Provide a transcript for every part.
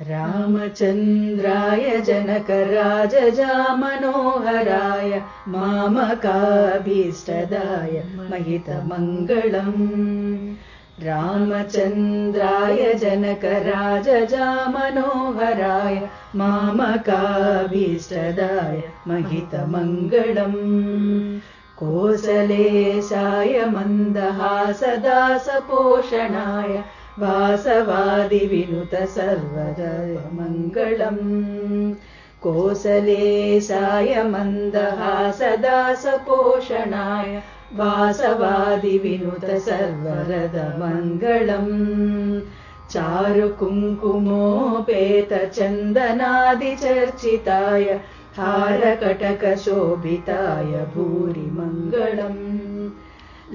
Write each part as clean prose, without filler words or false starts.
रामचन्द्राय जनकराजजामनोहराय मामकाभीष्टदाय महितमङ्गलम् रामचन्द्राय जनकराजजामनोहराय मामकाभीष्टदाय महितमङ्गलम् कोसलेशाय मन्दहासदासपोषणाय वासवादिविनुत सर्वदयमङ्गलम् कोसलेशाय मन्दहासदासपोषणाय वासवादिविनुत सर्वरदमङ्गलम् चारुकुङ्कुमोपेतचन्दनादिचर्चिताय हारकटकशोभिताय भूरिमङ्गलम्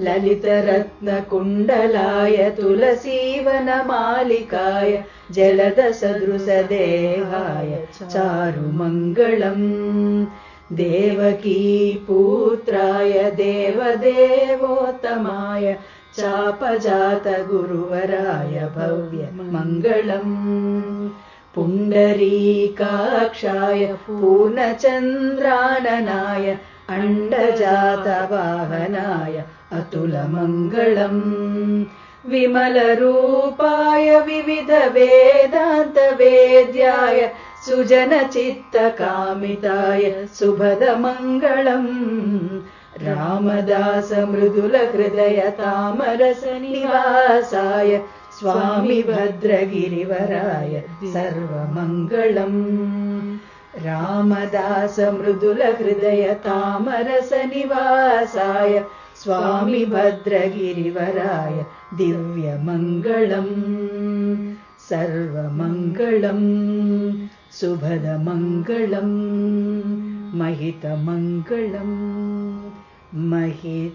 ललितरत्नकुण्डलाय तुलसीवनमालिकाय जलदसदृशदेहाय चारुमङ्गलम् देवकीपुत्राय देवदेवोत्तमाय चापजातगुरुवराय भव्यमङ्गलम् पुण्डरीकाक्षाय पूर्णचन्द्राननाय अण्डजातवाहनाय अतुलमङ्गलम् विमलरूपाय विविधवेदान्तवेद्याय सुजनचित्तकामिताय सुभदमङ्गलम् Ramdas मृदुलहृदय तामरसनिवासाय Swami भद्रगिरिवराय सर्वमङ्गलम् Ramdas मृदुलहृदय तामरसनिवासाय Swami भद्रगिरिवराय दिव्यमङ्गलम् सर्वमङ्गलम् शुभदमङ्गलम् महितमङ्गलम् महितमङ्गलम्।